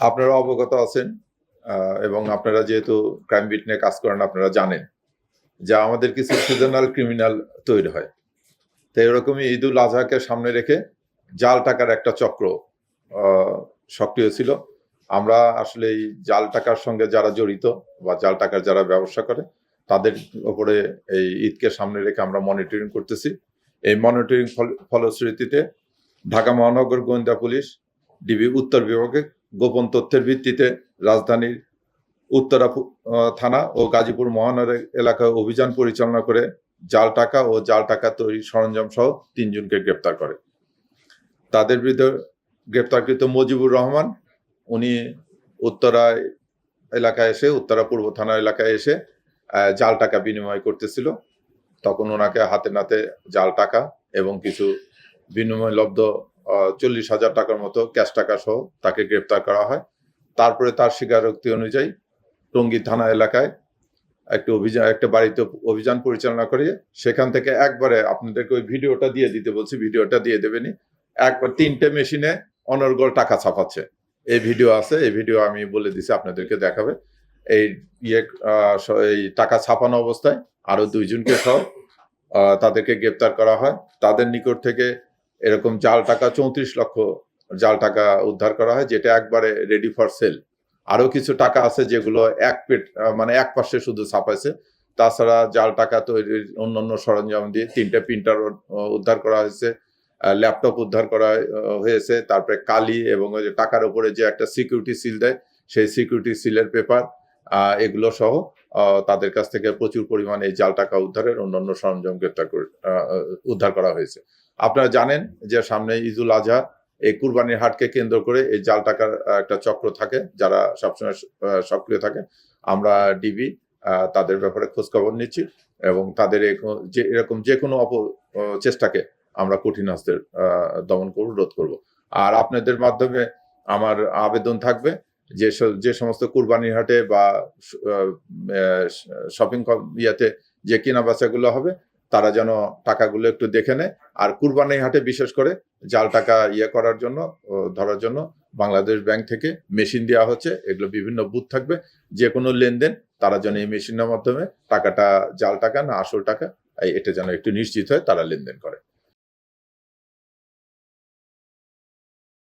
আপনারা অবগত আছেন এবং আপনারা যেহেতু ক্রাইম বিট নিয়ে কাজ করেন আপনারা জানেন যে আমাদের কিছু সিজনাল ক্রিমিনাল তৈরি হয়। তো এরকমই ঈদুল আজহাকে সামনে রেখে জাল টাকার একটা চক্র সক্রিয় ছিল। আমরা আসলে এই জাল টাকার সঙ্গে যারা জড়িত বা জাল টাকার যারা ব্যবসা করে তাদের উপরে এই ঈদকে সামনে রেখে আমরা মনিটরিং করতেছি। এই মনিটরিং ফলশ্রুতিতে ঢাকা মহানগর গোয়েন্দা পুলিশ ডিবি উত্তর বিভাগে গোপন তথ্যের ভিত্তিতে রাজধানীর উত্তরা থানা ও গাজীপুর মহানগর এলাকায় অভিযান পরিচালনা করে জাল টাকা ও জাল টাকা তৈরির সরঞ্জাম সহ ৩ জনকে গ্রেপ্তার করে। তাদের বিরুদ্ধে গ্রেপ্তারকৃত মজিবুর রহমান উনি উত্তরা এলাকায় এসে উত্তরা পূর্ব থানা এলাকায় এসে জাল টাকা বিনিময় করতেছিল। তখন ওনাকে হাতে নাতে জাল টাকা এবং কিছু বিনিময় লব্ধ 40,000 টাকার মতো ক্যাশ টাকা সহ তাকে গ্রেপ্তার করা হয়। তারপরে তার স্বীকারোক্তি অনুযায়ী টঙ্গী থানা এলাকায় একটা বাড়িতে অভিযান পরিচালনা করে সেখান থেকে একবারে আপনাদেরকে ওই ভিডিওটা দিয়ে দিতে বলছি, ভিডিওটা দিয়ে দেবেনি। একবার 3টে মেশিনে অনর্গল টাকা ছাপাচ্ছে। এই ভিডিও আছে, এই ভিডিও আমি বলে দিছি আপনাদেরকে দেখাবে। এই এই টাকা ছাপানো অবস্থায় আরো 2 জনকে সহ তাদেরকে গ্রেপ্তার করা হয়। তাদের নিকট থেকে এরকম জাল টাকা 34 লক্ষ জাল টাকা উদ্ধার করা হয়, যেটা একবারে রেডি ফর সেল। আরো কিছু টাকা আছে যেগুলো এক পাশে শুধু ছাপাইছে। তাছাড়া জাল টাকা তৈরির অন্যান্য সরঞ্জাম দিয়ে 3টে প্রিন্টার উদ্ধার করা হয়েছে, ল্যাপটপ উদ্ধার করা হয়েছে, তারপরে কালি এবং ওই যে টাকার উপরে যে একটা সিকিউরিটি সিল দেয় সেই সিকিউরিটি সিলের পেপার এগুলো সহ তাদের কাছ থেকে প্রচুর পরিমাণে এই জাল টাকা উদ্ধারের অন্যান্য সরঞ্জাম উদ্ধার করা হয়েছে। আপনারা জানেন যে সামনে ঈদুল আজহা, এই কুরবানির হাটকে কেন্দ্র করে এই জাল টাকার একটা চক্র থাকে যারা সবসময় সক্রিয় থাকে। আমরা ডিবি তাদের ব্যাপারে খোঁজখবর নিচ্ছি এবং তাদের এরকম যে কোনো চেষ্টাকে আমরা কঠিন হস্তে দমন করব, রোধ করব। আর আপনাদের মাধ্যমে আমার আবেদন থাকবে যে সমস্ত কুরবানির হাটে বা শপিং ইয়াতে যে কেনা বেচাগুলো হবে তারা যেন টাকাগুলো একটু দেখে নেয়। আর কুরবানির হাটে বিশেষ করে জাল টাকা করার জন্য ধরার জন্য বাংলাদেশ ব্যাংক থেকে মেশিন দেওয়া হচ্ছে। এগুলো বিভিন্ন বুথ থাকবে, যে কোনো লেনদেন তারা যেন এই মেশিনের মাধ্যমে টাকাটা জাল টাকা না আসল টাকা এটা যেন একটু নিশ্চিত হয় তারা লেনদেন করে।